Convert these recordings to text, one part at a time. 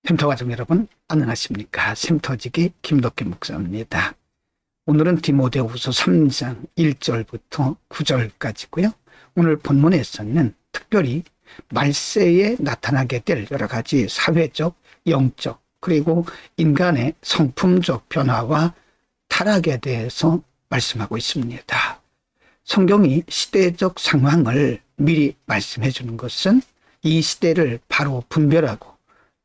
쉼터 가족 여러분 안녕하십니까. 쉼터지기 김덕기 목사입니다. 오늘은 디모데후서 3장 1절부터 9절까지고요. 오늘 본문에서는 특별히 말세에 나타나게 될 여러 가지 사회적, 영적, 그리고 인간의 성품적 변화와 타락에 대해서 말씀하고 있습니다. 성경이 시대적 상황을 미리 말씀해 주는 것은 이 시대를 바로 분별하고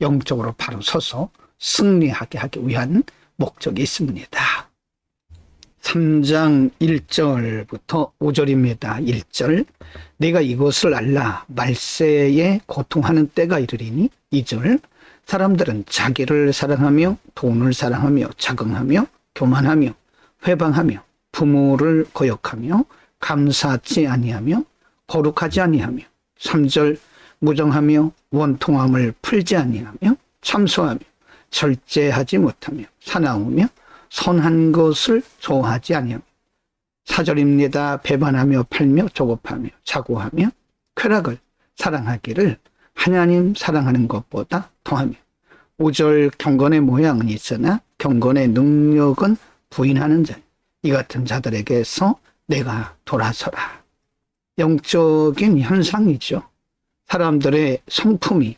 영적으로 바로 서서 승리하게 하기 위한 목적이 있습니다. 3장 1절부터 5절입니다. 1절 내가 이것을 알라 말세에 고통하는 때가 이르리니 2절 사람들은 자기를 사랑하며 돈을 사랑하며 자긍하며 교만하며 회방하며 부모를 거역하며 감사치 아니하며 거룩하지 아니하며 3절 무정하며 원통함을 풀지 아니하며 참소하며 절제하지 못하며 사나우며 선한 것을 좋아하지 아니하며 4절입니다. 배반하며 팔며 조급하며 자고하며 쾌락을 사랑하기를 하나님 사랑하는 것보다 더하며 5절 경건의 모양은 있으나 경건의 능력은 부인하는 자 이 같은 자들에게서 내가 돌아서라. 영적인 현상이죠. 사람들의 성품이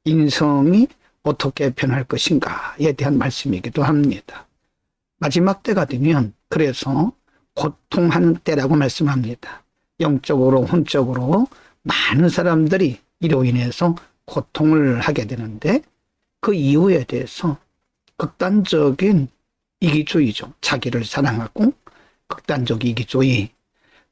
인성이 어떻게 변할 것인가에 대한 말씀이기도 합니다. 마지막 때가 되면 그래서 고통하는 때라고 말씀합니다. 영적으로 혼적으로 많은 사람들이 이로 인해서 고통을 하게 되는데 그 이유에 대해서 극단적인 이기주의죠. 자기를 사랑하고 극단적 이기주의,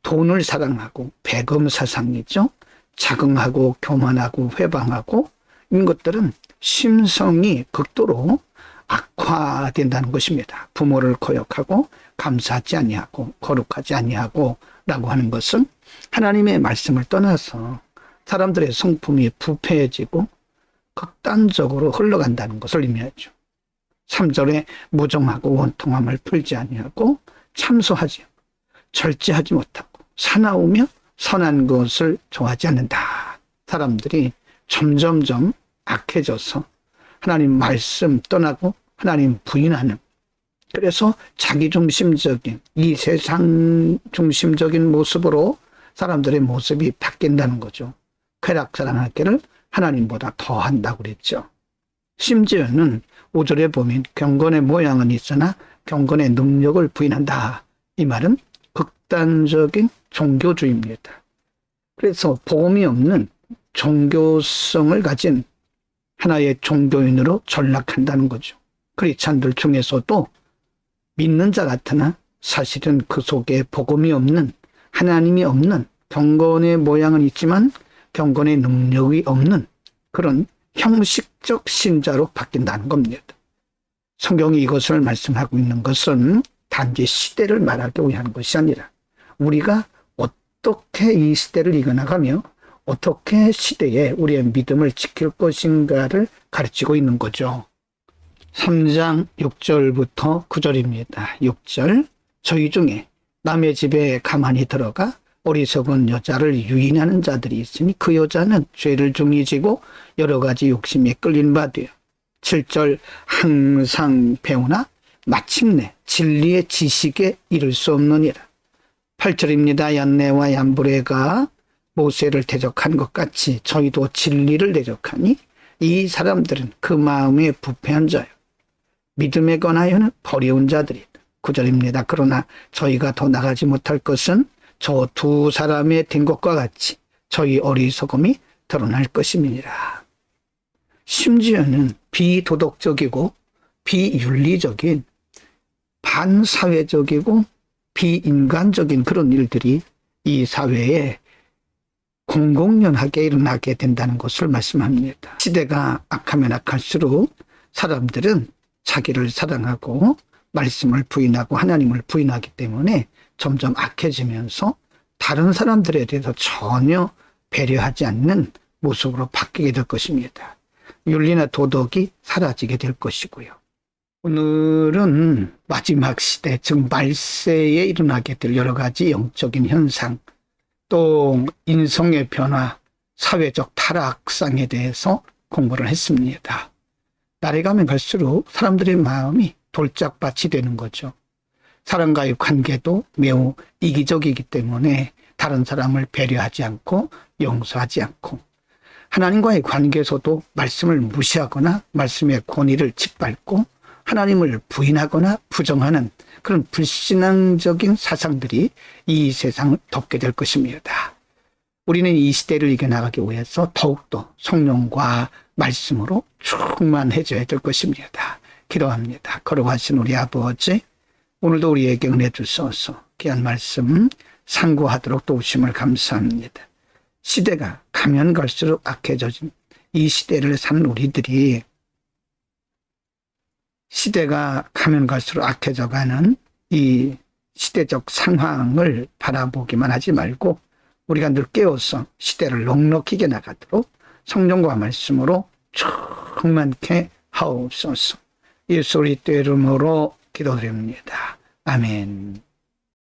돈을 사랑하고 배금 사상이죠. 자긍하고 교만하고 회방하고 이런 것들은 심성이 극도로 악화된다는 것입니다. 부모를 거역하고 감사하지 아니하고 거룩하지 아니하고 라고 하는 것은 하나님의 말씀을 떠나서 사람들의 성품이 부패해지고 극단적으로 흘러간다는 것을 의미하죠. 3절에 무정하고 원통함을 풀지 아니하고 참소하지 않고 절제하지 못하고 사나우며 선한 것을 좋아하지 않는다. 사람들이 점점점 악해져서 하나님 말씀 떠나고 하나님 부인하는, 그래서 자기중심적인 이 세상 중심적인 모습으로 사람들의 모습이 바뀐다는 거죠. 쾌락 사랑하기를 하나님보다 더 한다고 그랬죠. 심지어는 5절에 보면 경건의 모양은 있으나 경건의 능력을 부인한다. 이 말은 극단적인 종교주의입니다. 그래서 복음이 없는 종교성을 가진 하나의 종교인으로 전락한다는 거죠. 크리스찬들 중에서도 믿는 자 같으나 사실은 그 속에 복음이 없는, 하나님이 없는, 경건의 모양은 있지만 경건의 능력이 없는 그런 형식적 신자로 바뀐다는 겁니다. 성경이 이것을 말씀하고 있는 것은 단지 시대를 말하기 위한 것이 아니라 우리가 어떻게 이 시대를 이겨나가며 어떻게 시대에 우리의 믿음을 지킬 것인가를 가르치고 있는 거죠. 3장 6절부터 9절입니다. 6절 저희 중에 남의 집에 가만히 들어가 어리석은 여자를 유인하는 자들이 있으니 그 여자는 죄를 중히 지고 여러 가지 욕심에 끌린 바 되어 7절 항상 배우나 마침내 진리의 지식에 이를 수 없느니라. 8절입니다. 얀네와 얀브레가 모세를 대적한 것 같이 저희도 진리를 대적하니 이 사람들은 그 마음에 부패한 자요 믿음에 관하여는 버려운 자들이다. 9절입니다. 그러나 저희가 더 나가지 못할 것은 저 두 사람의 된 것과 같이 저희 어리석음이 드러날 것임이니라. 심지어는 비도덕적이고 비윤리적인 반사회적이고 비인간적인 그런 일들이 이 사회에 공공연하게 일어나게 된다는 것을 말씀합니다. 시대가 악하면 악할수록 사람들은 자기를 사랑하고 말씀을 부인하고 하나님을 부인하기 때문에 점점 악해지면서 다른 사람들에 대해서 전혀 배려하지 않는 모습으로 바뀌게 될 것입니다. 윤리나 도덕이 사라지게 될 것이고요. 오늘은 마지막 시대, 즉 말세에 일어나게 될 여러 가지 영적인 현상, 또 인성의 변화, 사회적 타락상에 대해서 공부를 했습니다. 날이 가면 갈수록 사람들의 마음이 돌짝밭이 되는 거죠. 사람과의 관계도 매우 이기적이기 때문에 다른 사람을 배려하지 않고 용서하지 않고, 하나님과의 관계에서도 말씀을 무시하거나 말씀의 권위를 짓밟고 하나님을 부인하거나 부정하는 그런 불신앙적인 사상들이 이 세상을 덮게 될 것입니다. 우리는 이 시대를 이겨나가기 위해서 더욱더 성령과 말씀으로 충만해져야 될 것입니다. 기도합니다. 거룩하신 우리 아버지, 오늘도 우리에게 은혜 주셔서 귀한 말씀 상고하도록 도우심을 감사합니다. 시대가 가면 갈수록 악해져진 이 시대를 사는 우리들이 시대가 가면 갈수록 악해져가는 이 시대적 상황을 바라보기만 하지 말고 우리가 늘 깨어서 시대를 넉넉히 이겨나가도록 성령과 말씀으로 충만케 하옵소서. 예수 그리스도의 이름으로 기도드립니다. 아멘.